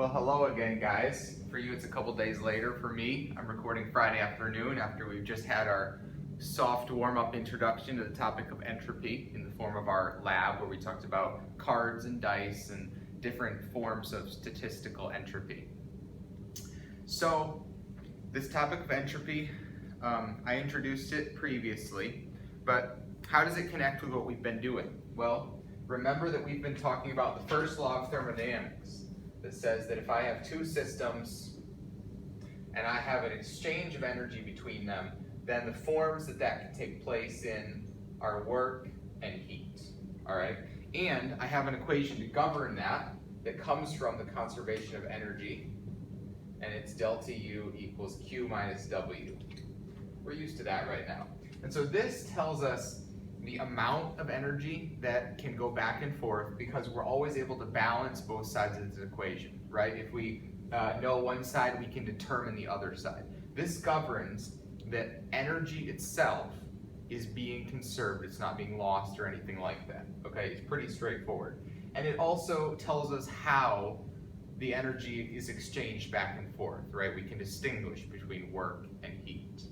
Well, hello again, guys. For you, it's a couple days later. For me, I'm recording Friday afternoon after we've just had our soft warm-up introduction to the topic of entropy in the form of our lab, where we talked about cards and dice and different forms of statistical entropy. So, this topic of entropy, I introduced it previously, but how does it connect with what we've been doing? Well, remember that we've been talking about the first law of thermodynamics that says that if I have two systems and I have an exchange of energy between them, then the forms that can take place in are work and heat, all right? And I have an equation to govern that comes from the conservation of energy, and it's delta U equals Q minus W. We're used to that right now. And so this tells us the amount of energy that can go back and forth because we're always able to balance both sides of this equation, right? If we know one side, we can determine the other side. This governs that energy itself is being conserved. It's not being lost or anything like that, okay? It's pretty straightforward. And it also tells us how the energy is exchanged back and forth, right? We can distinguish between work and heat.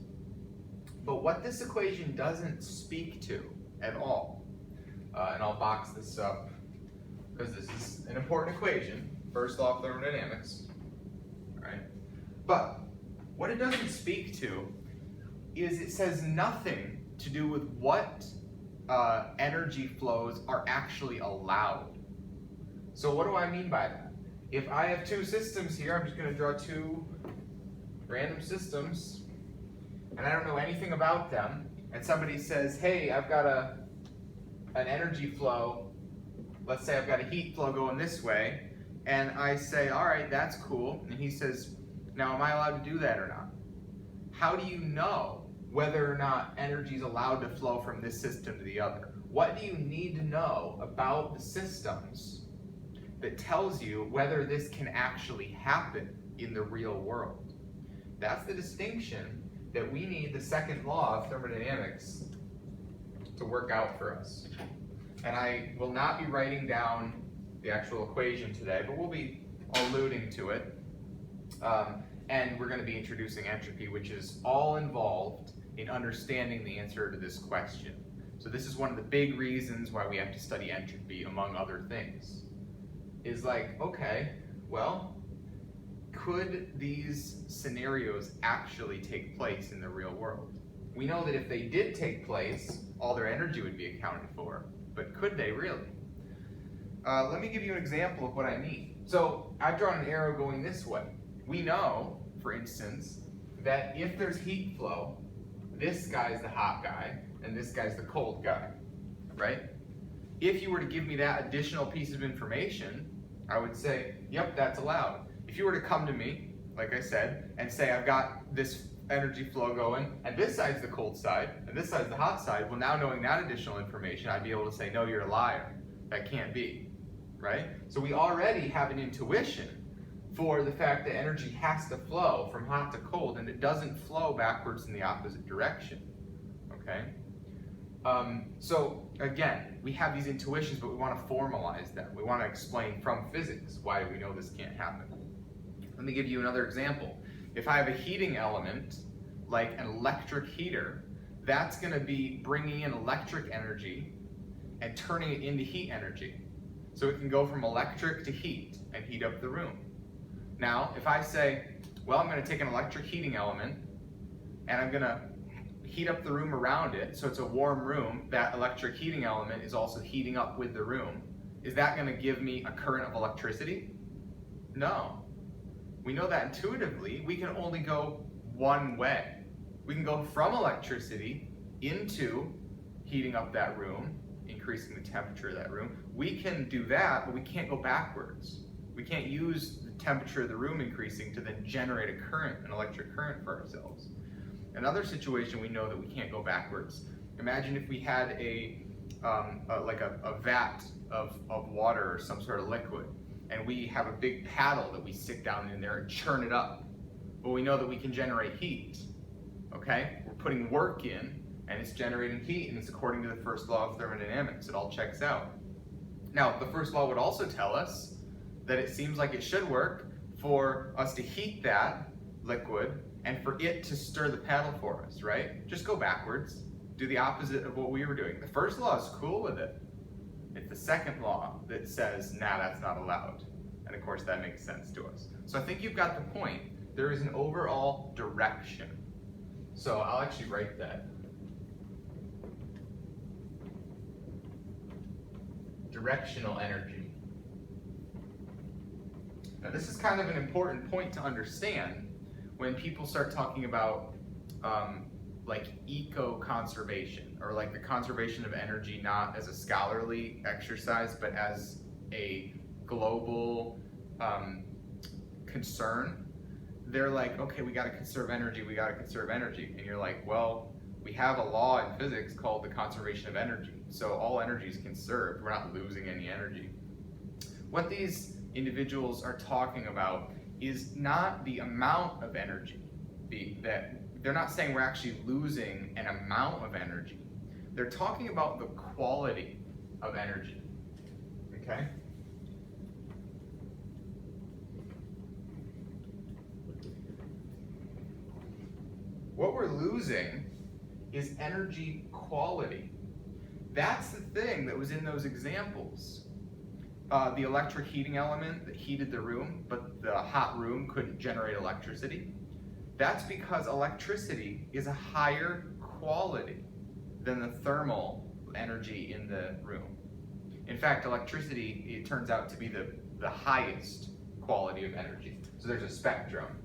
But what this equation doesn't speak to at all, and I'll box this up because this is an important equation, first law of thermodynamics, right? But what it doesn't speak to is it says nothing to do with what energy flows are actually allowed. So what do I mean by that? If I have two systems here, I'm just going to draw two random systems, and I don't know anything about them, and somebody says, hey, I've got an energy flow, let's say I've got a heat flow going this way, and I say, all right, that's cool, and he says, now am I allowed to do that or not? How do you know whether or not energy is allowed to flow from this system to the other? What do you need to know about the systems that tells you whether this can actually happen in the real world? That's the distinction that we need the second law of thermodynamics to work out for us. And I will not be writing down the actual equation today, but we'll be alluding to it. And we're going to be introducing entropy, which is all involved in understanding the answer to this question. So this is one of the big reasons why we have to study entropy, among other things. Is like, okay, well, could these scenarios actually take place in the real world? We know that if they did take place, all their energy would be accounted for, but could they really? Let me give you an example of what I mean. So I've drawn an arrow going this way. We know, for instance, that if there's heat flow, this guy's the hot guy and this guy's the cold guy, right? If you were to give me that additional piece of information, I would say, yep, that's allowed. If you were to come to me, like I said, and say I've got this energy flow going, and this side's the cold side, and this side's the hot side, well, now knowing that additional information, I'd be able to say, no, you're a liar. That can't be, right? So we already have an intuition for the fact that energy has to flow from hot to cold, and it doesn't flow backwards in the opposite direction, okay? So again, we have these intuitions, but we want to formalize them. We want to explain from physics why we know this can't happen. Let me give you another example. If I have a heating element, like an electric heater, that's going to be bringing in electric energy and turning it into heat energy. So it can go from electric to heat and heat up the room. Now, if I say, well, I'm going to take an electric heating element and I'm going to heat up the room around it, so it's a warm room, that electric heating element is also heating up with the room. Is that going to give me a current of electricity? No. We know that intuitively. We can only go one way. We can go from electricity into heating up that room, increasing the temperature of that room. We can do that, but we can't go backwards. We can't use the temperature of the room increasing to then generate a current, an electric current for ourselves. Another situation we know that we can't go backwards. Imagine if we had a vat of water or some sort of liquid, and we have a big paddle that we stick down in there and churn it up. Well, we know that we can generate heat, okay? We're putting work in, and it's generating heat, and it's according to the first law of thermodynamics. It all checks out. Now, the first law would also tell us that it seems like it should work, for us to heat that liquid and for it to stir the paddle for us, right? Just go backwards. Do the opposite of what we were doing. The first law is cool with it. It's the second law that says, nah, that's not allowed. And of course that makes sense to us. So I think you've got the point. There is an overall direction. So I'll actually write that. Directional energy. Now this is kind of an important point to understand when people start talking about like eco-conservation, or like the conservation of energy not as a scholarly exercise but as a global concern. They're like, okay, we got to conserve energy, we got to conserve energy. And you're like, well, we have a law in physics called the conservation of energy. So all energy is conserved. We're not losing any energy. What these individuals are talking about is not the amount of energy. They're not saying we're actually losing an amount of energy. They're talking about the quality of energy. Okay? What we're losing is energy quality. That's the thing that was in those examples. The electric heating element that heated the room, but the hot room couldn't generate electricity. That's because electricity is a higher quality than the thermal energy in the room. In fact, electricity, it turns out to be the highest quality of energy. So there's a spectrum,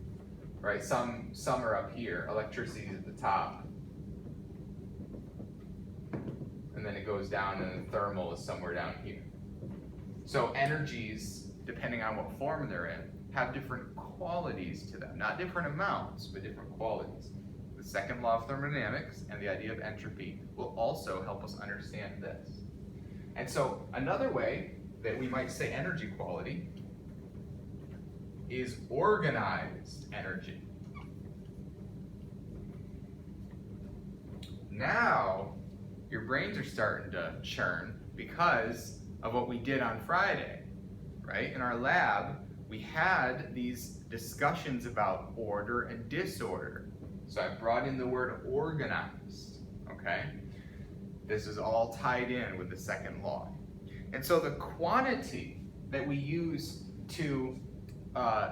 right? Some are up here, electricity is at the top. And then it goes down and the thermal is somewhere down here. So energies, depending on what form they're in, have different qualities to them. Not different amounts, but different qualities. The second law of thermodynamics and the idea of entropy will also help us understand this. And so another way that we might say energy quality is organized energy. Now, your brains are starting to churn because of what we did on Friday, right? In our lab, we had these discussions about order and disorder. So I brought in the word organized, okay? This is all tied in with the second law. And so the quantity that we use to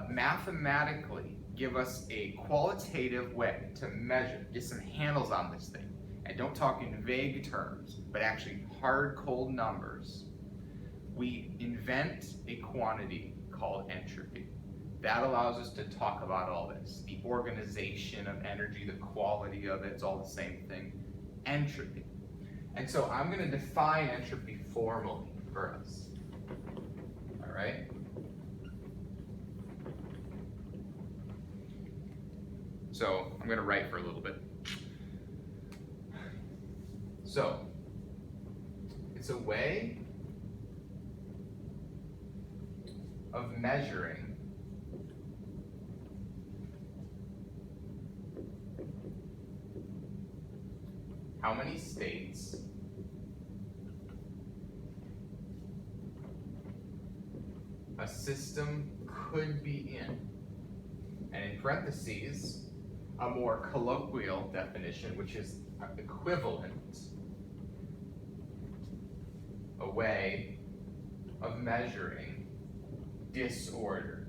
mathematically give us a qualitative way to measure, get some handles on this thing, and don't talk in vague terms, but actually hard, cold numbers, we invent a quantity called entropy. That allows us to talk about all this. The organization of energy, the quality of it, it's all the same thing. Entropy. And so I'm going to define entropy formally for us. All right? So I'm going to write for a little bit. So it's a way of measuring how many states a system could be in. And in parentheses, a more colloquial definition, which is equivalent, a way of measuring disorder.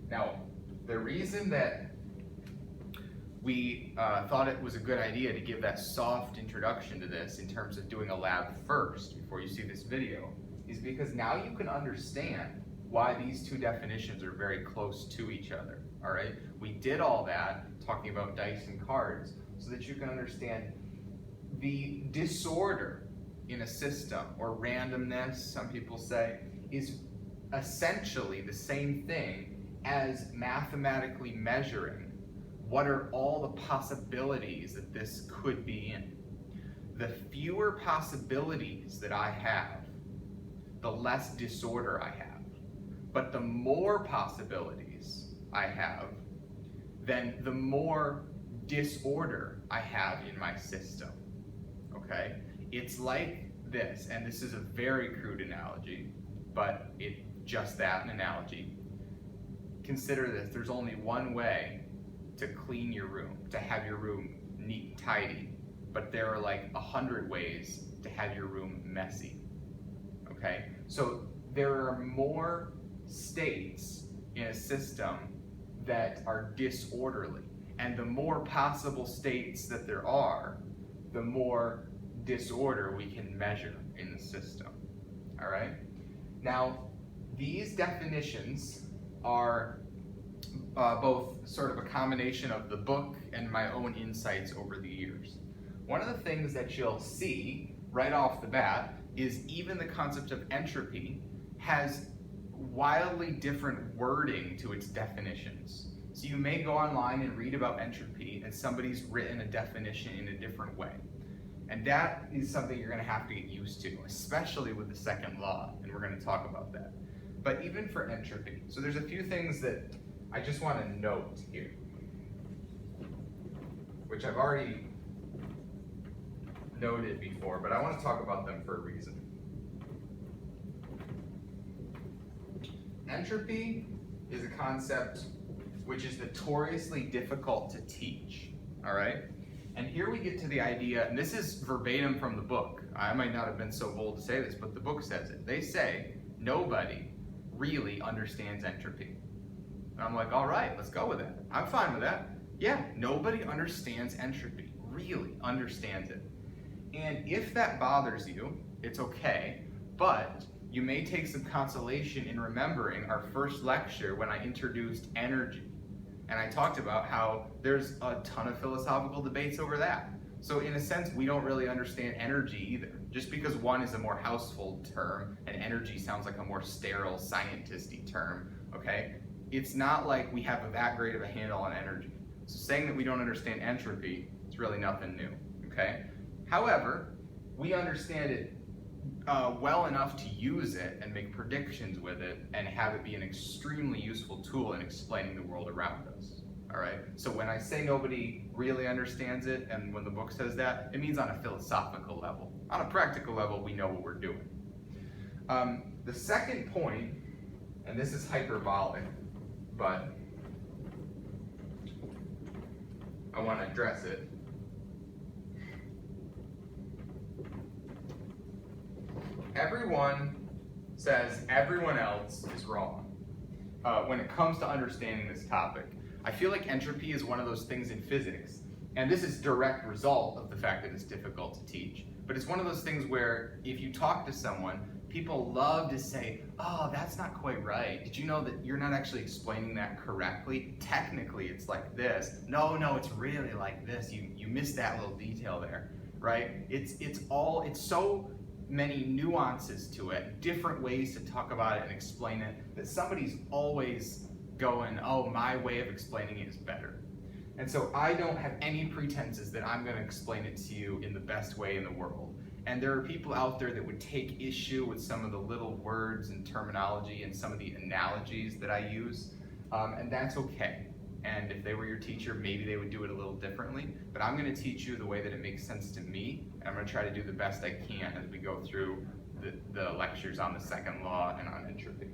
Now, the reason that we thought it was a good idea to give that soft introduction to this in terms of doing a lab first before you see this video is because now you can understand why these two definitions are very close to each other, all right? We did all that talking about dice and cards so that you can understand the disorder in a system, or randomness, some people say, is essentially the same thing as mathematically measuring what are all the possibilities that this could be in. The fewer possibilities that I have, the less disorder I have. But the more possibilities I have, then the more disorder I have in my system, okay? It's like this, and this is a very crude analogy, but it's just that, an analogy. consider this, there's only one way to clean your room, to have your room neat and tidy, but there are like 100 ways to have your room messy, okay? So there are more states in a system that are disorderly, and the more possible states that there are, the more disorder we can measure in the system, all right? Now, these definitions are both sort of a combination of the book and my own insights over the years. One of the things that you'll see right off the bat is even the concept of entropy has wildly different wording to its definitions. So you may go online and read about entropy and somebody's written a definition in a different way. And that is something you're going to have to get used to, especially with the second law, and we're going to talk about that. But even for entropy, so there's a few things that I just want to note here, which I've already noted before, but I want to talk about them for a reason. Entropy is a concept which is notoriously difficult to teach, all right? And here we get to the idea, and this is verbatim from the book. I might not have been so bold to say this, but the book says it. They say nobody really understands entropy. And I'm like, all right, let's go with that. I'm fine with that. Yeah, nobody understands entropy, really understands it. And if that bothers you, it's okay, but you may take some consolation in remembering our first lecture when I introduced energy. And I talked about how there's a ton of philosophical debates over that. So in a sense, we don't really understand energy either. Just because one is a more household term and energy sounds like a more sterile scientisty term, okay? It's not like we have that great of a handle on energy. So saying that we don't understand entropy is really nothing new, okay? However, we understand it well enough to use it and make predictions with it and have it be an extremely useful tool in explaining the world around us, all right? So when I say nobody really understands it, and when the book says that, it means on a philosophical level. On a practical level, we know what we're doing. The second point, and this is hyperbolic, but I want to address it. Everyone says everyone else is wrong when it comes to understanding this topic. I feel like entropy is one of those things in physics, and this is a direct result of the fact that it's difficult to teach, but it's one of those things where if you talk to someone, people love to say, oh, that's not quite right. Did you know that you're not actually explaining that correctly? Technically, it's like this. No, it's really like this. You missed that little detail there, right? It's so many nuances to it, different ways to talk about it and explain it, that somebody's always going, oh, my way of explaining it is better. And so I don't have any pretenses that I'm going to explain it to you in the best way in the world. And there are people out there that would take issue with some of the little words and terminology and some of the analogies that I use, and that's okay. And if they were your teacher, maybe they would do it a little differently, but I'm going to teach you the way that it makes sense to me, and I'm going to try to do the best I can as we go through the lectures on the second law and on entropy,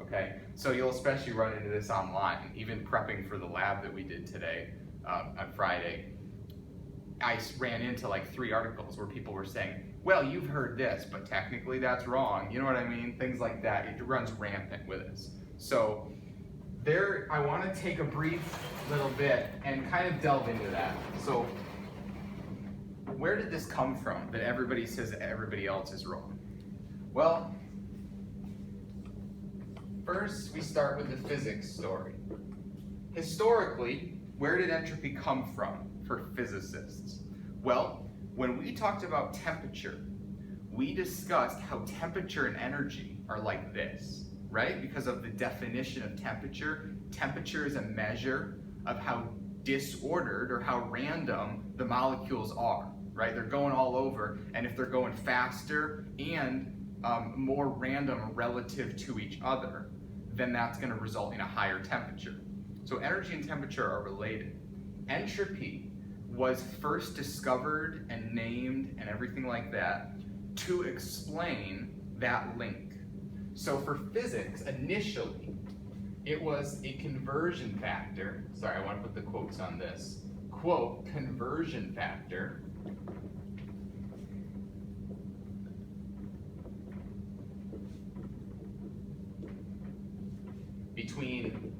okay? So you'll especially run into this online, even prepping for the lab that we did today on Friday. I ran into like 3 articles where people were saying, well, you've heard this, but technically that's wrong. You know what I mean? Things like that. It runs rampant with us. So there, I want to take a brief little bit and kind of delve into that. So where did this come from that everybody says that everybody else is wrong? Well, first we start with the physics story. Historically, where did entropy come from for physicists? Well, when we talked about temperature, we discussed how temperature and energy are like this, right? Because of the definition of temperature. Temperature is a measure of how disordered or how random the molecules are, right? They're going all over, and if they're going faster and more random relative to each other, then that's going to result in a higher temperature. So energy and temperature are related. Entropy was first discovered and named and everything like that to explain that link. So for physics, initially, It was a conversion factor. Sorry, I want to put the quotes on this. Quote, conversion factor between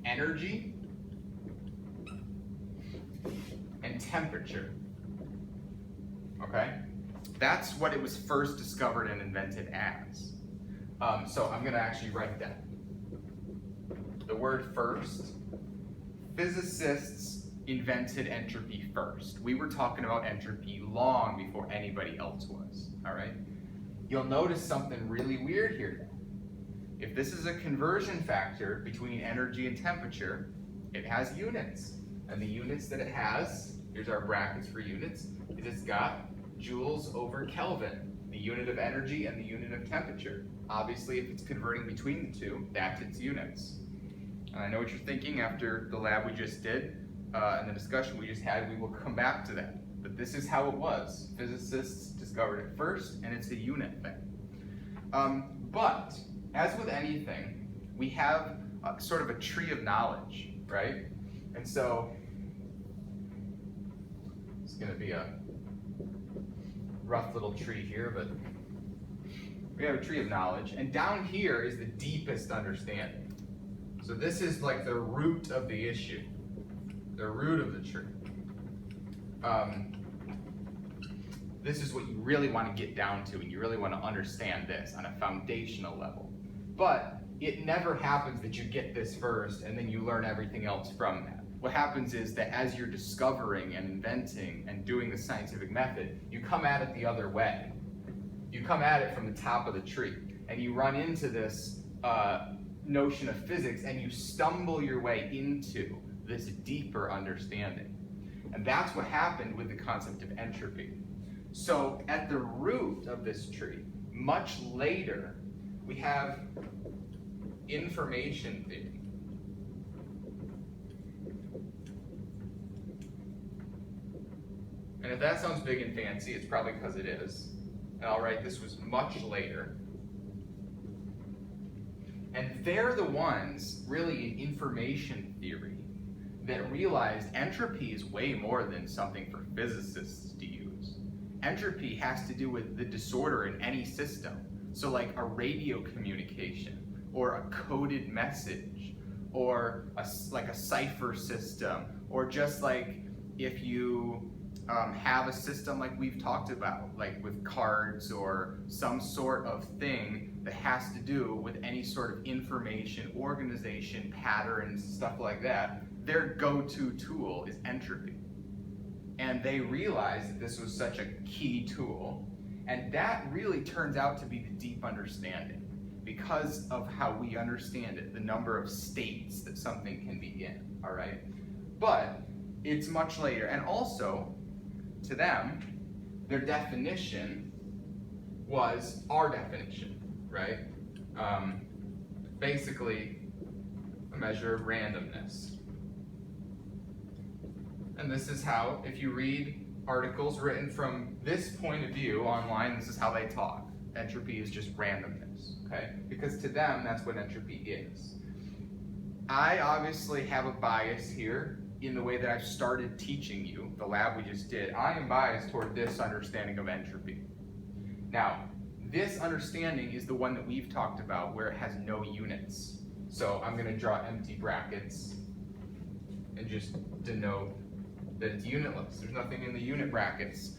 energy and temperature. Okay? That's what it was first discovered and invented as. So I'm going to actually write that. The word first. Physicists invented entropy first. We were talking about entropy long before anybody else was. All right? You'll notice something really weird here. If this is a conversion factor between energy and temperature, it has units. And the units that it has, here's our brackets for units, it's got joules over Kelvin, the unit of energy and the unit of temperature. Obviously, if it's converting between the two, that's its units. And I know what you're thinking after the lab we just did and the discussion we just had, we will come back to that. But this is how it was. Physicists discovered it first, and it's a unit thing. But as with anything, we have sort of a tree of knowledge, right? And so it's going to be a rough little tree here, but we have a tree of knowledge. And down here is the deepest understanding. So this is like the root of the issue, the root of the tree. This is what you really want to get down to, and you really want to understand this on a foundational level. But it never happens that you get this first and then you learn everything else from that. What happens is that as you're discovering and inventing and doing the scientific method, you come at it the other way. You come at it from the top of the tree, and you run into this notion of physics, and you stumble your way into this deeper understanding. And that's what happened with the concept of entropy. So at the root of this tree, much later, we have information theory. And if that sounds big and fancy, it's probably because it is. And I'll write this was much later. And they're the ones, really in information theory, that realized entropy is way more than something for physicists to use. Entropy has to do with the disorder in any system. So like a radio communication, or a coded message, or like a cipher system, or just like if you have a system like we've talked about, like with cards or some sort of thing that has to do with any sort of information, organization, patterns, stuff like that, their go-to tool is entropy. And they realized that this was such a key tool, and that really turns out to be the deep understanding because of how we understand it, the number of states that something can be in, all right? But it's much later, and also, to them, their definition was our definition, right? Basically, a measure of randomness. And this is how, if you read articles written from this point of view online, this is how they talk. Entropy is just randomness, okay? Because to them, that's what entropy is. I obviously have a bias here in the way that I've started teaching you, the lab we just did. I am biased toward this understanding of entropy. Now, this understanding is the one that we've talked about where it has no units. So I'm going to draw empty brackets and just denote that it's unitless. There's nothing in the unit brackets.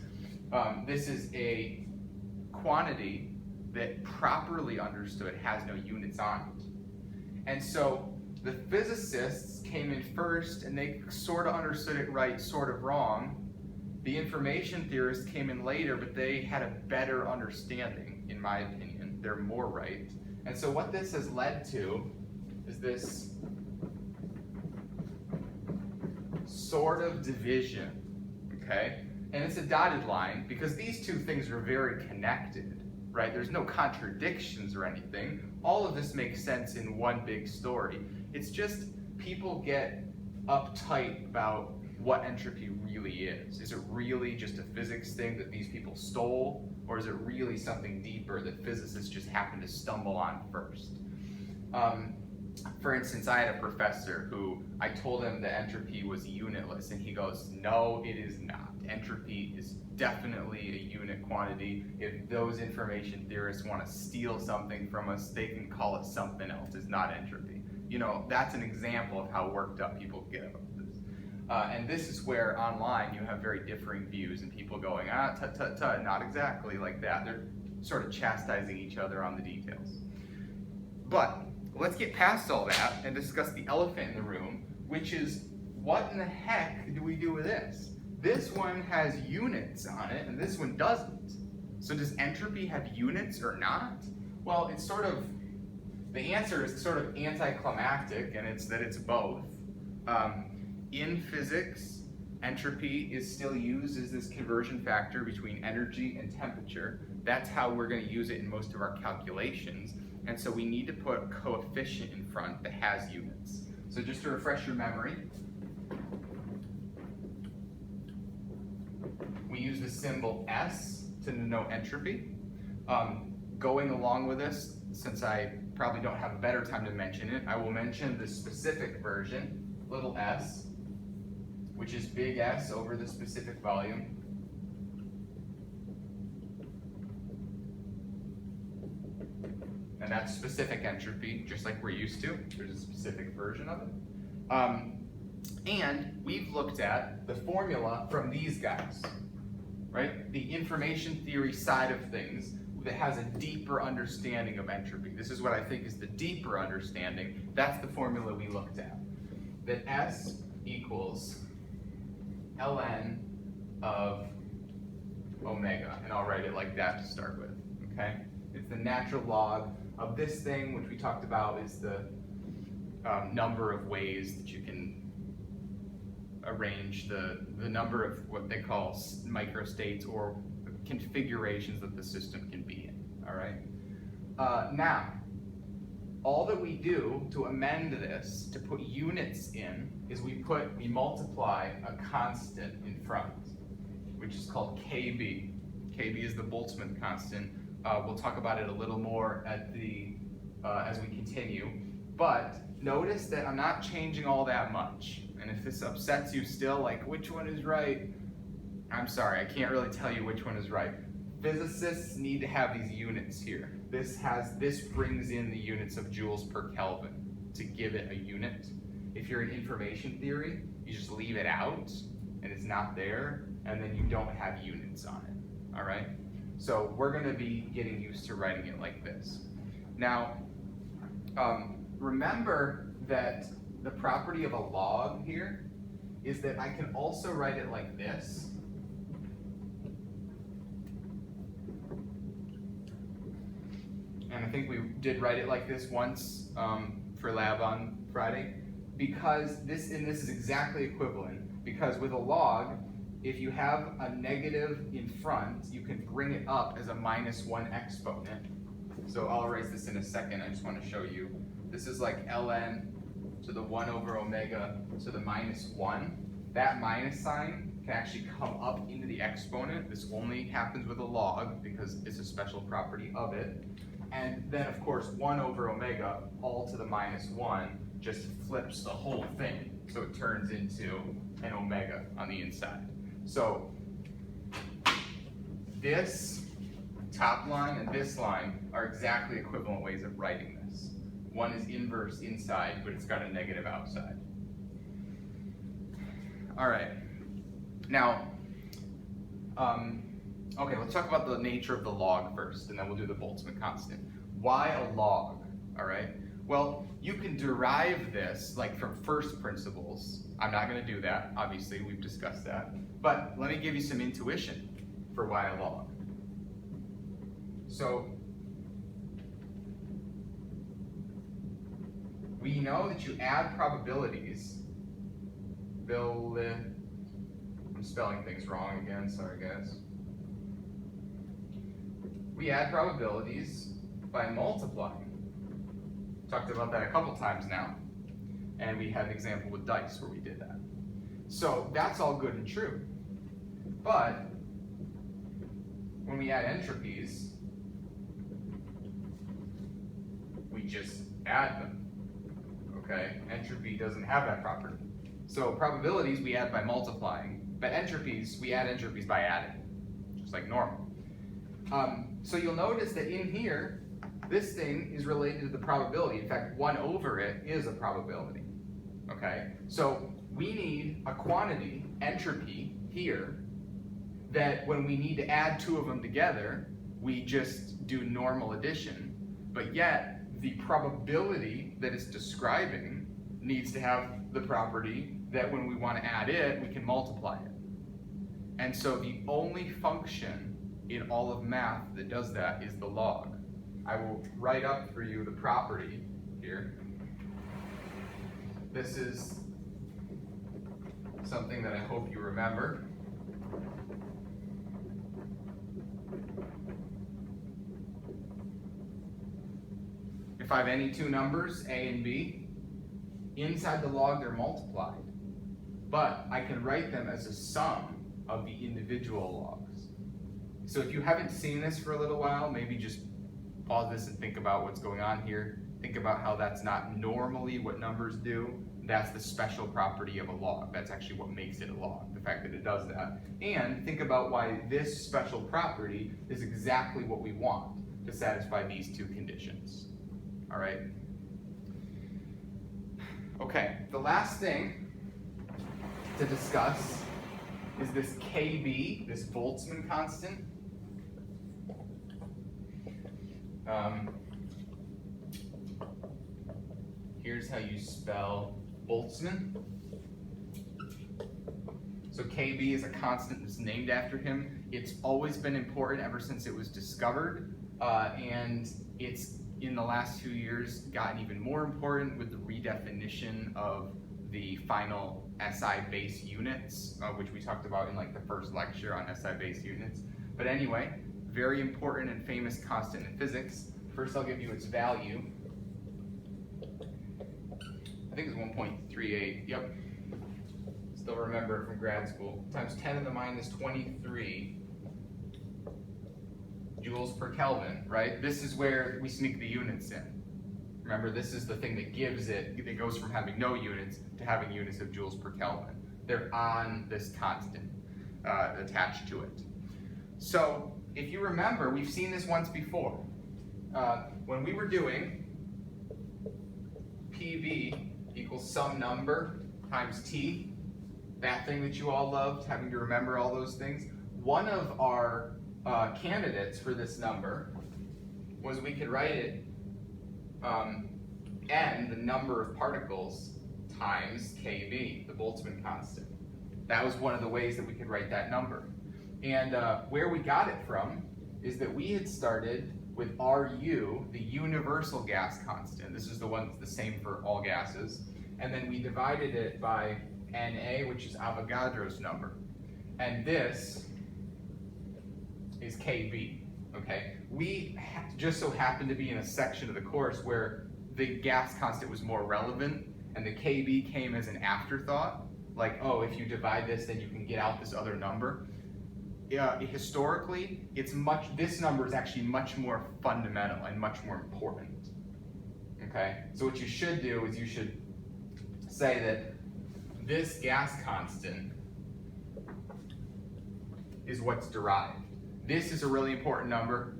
This is a quantity that properly understood has no units on it. And so the physicists came in first, and they sort of understood it right, sort of wrong. The information theorists came in later, but they had a better understanding, in my opinion. They're more right. And so what this has led to is this sort of division, okay? And it's a dotted line because these two things are very connected, right? There's no contradictions or anything. All of this makes sense in one big story. It's just people get uptight about what entropy really is. Is it really just a physics thing that these people stole, or is it really something deeper that physicists just happen to stumble on first? for instance, I had a professor who I told him that entropy was unitless, and he goes, no, it is not. Entropy is definitely a unit quantity. If those information theorists want to steal something from us, they can call it something else. It's not entropy. You know, that's an example of how worked up people get about this. And this is where online you have very differing views and people going, tut, tut, tut, not exactly like that. They're sort of chastising each other on the details. But let's get past all that and discuss the elephant in the room, which is, what in the heck do we do with this? This one has units on it, and this one doesn't. So does entropy have units or not? Well, it's sort of, the answer is sort of anticlimactic, and it's that it's both. In physics, entropy is still used as this conversion factor between energy and temperature. That's how we're going to use it in most of our calculations. And so we need to put a coefficient in front that has units. So just to refresh your memory, we use the symbol S to denote entropy. Going along with this, since I probably don't have a better time to mention it, I will mention the specific version, little s, which is big S over the specific volume. And that's specific entropy, just like we're used to. There's a specific version of it. And we've looked at the formula from these guys, right? The information theory side of things that has a deeper understanding of entropy. This is what I think is the deeper understanding. That's the formula we looked at. That S equals ln of omega. And I'll write it like that to start with, okay? It's the natural log of this thing, which we talked about is the number of ways that you can arrange the number of what they call microstates or configurations that the system can be in, all right? Now, all that we do to amend this, to put units in, is we multiply a constant in front, which is called KB. KB is the Boltzmann constant. We'll talk about it a little more at as we continue. But notice that I'm not changing all that much. And if this upsets you still, like which one is right, I'm sorry, I can't really tell you which one is right. Physicists need to have these units here. This brings in the units of joules per Kelvin to give it a unit. If you're in information theory, you just leave it out and it's not there, and then you don't have units on it, all right? So we're gonna be getting used to writing it like this. Now, remember that the property of a log here is that I can also write it like this. And I think we did write it like this once for lab on Friday, because this is exactly equivalent, because with a log, if you have a negative in front, you can bring it up as a -1 exponent. So I'll erase this in a second, I just want to show you. This is like ln to the 1 over omega to the -1. That minus sign can actually come up into the exponent. This only happens with a log because it's a special property of it. And then of course 1 over omega all to the -1 just flips the whole thing. So it turns into an omega on the inside. So this top line and this line are exactly equivalent ways of writing this. One is inverse inside, but it's got a negative outside. All right. Now, okay, let's talk about the nature of the log first, and then we'll do the Boltzmann constant. Why a log, all right? Well, you can derive this like from first principles. I'm not gonna do that, obviously, we've discussed that. But let me give you some intuition for why a log. So, we know that you add probabilities. I'm spelling things wrong again, sorry guys. We add probabilities by multiplying. Talked about that a couple times now. And we had an example with dice where we did that. So that's all good and true. But when we add entropies, we just add them. okay? Entropy doesn't have that property. So probabilities we add by multiplying, but entropies, we add entropies by adding, just like normal. So you'll notice that in here, this thing is related to the probability. In fact, 1 over it is a probability, okay? So we need a quantity, entropy, here, that when we need to add 2 of them together, we just do normal addition, but yet the probability that it's describing needs to have the property that when we want to add it, we can multiply it. And so the only function in all of math that does that is the log. I will write up for you the property here. This is something that I hope you remember. If I have any two numbers, A and B, inside the log they're multiplied, but I can write them as a sum of the individual logs. So if you haven't seen this for a little while, maybe just pause this and think about what's going on here. Think about how that's not normally what numbers do. That's the special property of a log. That's actually what makes it a log, the fact that it does that. And think about why this special property is exactly what we want to satisfy these two conditions. All right? Okay, the last thing to discuss is this KB, this Boltzmann constant. Here's how you spell Boltzmann. So KB is a constant that's named after him. It's always been important ever since it was discovered, and it's in the last few years gotten even more important with the redefinition of the final SI base units, which we talked about in like the first lecture on SI base units. But anyway, very important and famous constant in physics. First I'll give you its value. I think it's 1.38, yep. Still remember it from grad school. Times 10 to the minus 23 joules per Kelvin, right? This is where we sneak the units in. Remember, this is the thing that gives it goes from having no units to having units of joules per Kelvin. They're on this constant attached to it. So if you remember, we've seen this once before. When we were doing PV equals some number times T, that thing that you all loved, having to remember all those things, one of our candidates for this number was we could write it n, the number of particles, times kb, the Boltzmann constant. That was one of the ways that we could write that number. And where we got it from is that we had started with Ru, the universal gas constant. This is the one that's the same for all gases. And then we divided it by Na, which is Avogadro's number. And this is Kb, okay? We just so happened to be in a section of the course where the gas constant was more relevant and the Kb came as an afterthought, like, oh, if you divide this, then you can get out this other number. Historically, this number is actually much more fundamental and much more important, okay? So what you should do is you should say that this gas constant is what's derived. This is a really important number.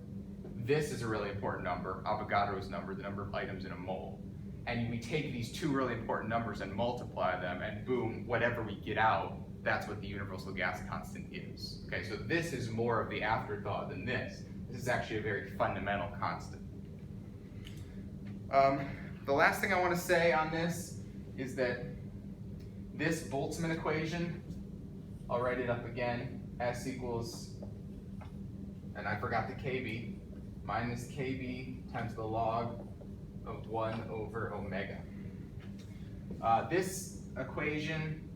This is a really important number, Avogadro's number, the number of items in a mole. And we take these two really important numbers and multiply them, and boom, whatever we get out, that's what the universal gas constant is. Okay, so this is more of the afterthought than this. This is actually a very fundamental constant. The last thing I want to say on this is that this Boltzmann equation, I'll write it up again, S equals, and I forgot the KB, minus KB times the log of 1 over omega. This equation,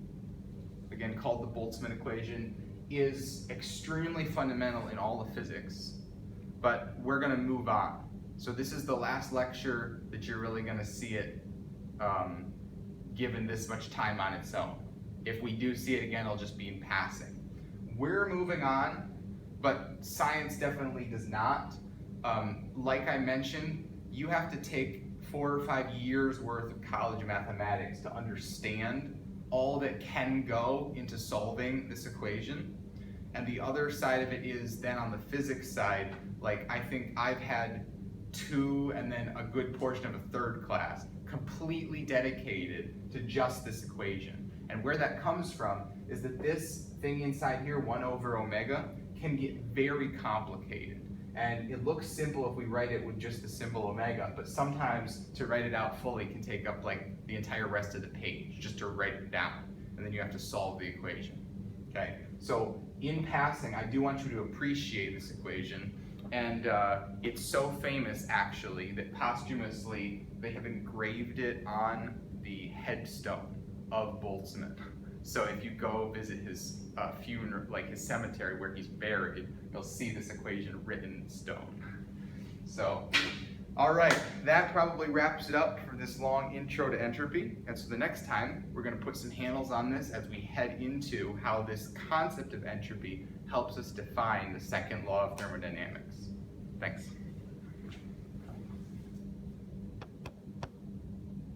again called the Boltzmann equation, is extremely fundamental in all of physics, but we're going to move on. So this is the last lecture that you're really going to see it given this much time on its own. If we do see it again, it'll just be in passing. We're moving on, but science definitely does not. Like I mentioned, you have to take 4 or 5 years worth of college mathematics to understand all that can go into solving this equation. And the other side of it is then on the physics side, like I think I've had 2 and then a good portion of a 3rd class completely dedicated to just this equation. And where that comes from is that this thing inside here, 1 over omega, can get very complicated. And it looks simple if we write it with just the symbol omega, but sometimes to write it out fully can take up like the entire rest of the page just to write it down. And then you have to solve the equation. Okay, so in passing, I do want you to appreciate this equation. And it's so famous actually that posthumously they have engraved it on the headstone of Boltzmann. So if you go visit his funeral, like his cemetery where he's buried, you'll see this equation written in stone. So, all right, that probably wraps it up for this long intro to entropy. And so the next time, we're going to put some handles on this as we head into how this concept of entropy helps us define the second law of thermodynamics. Thanks.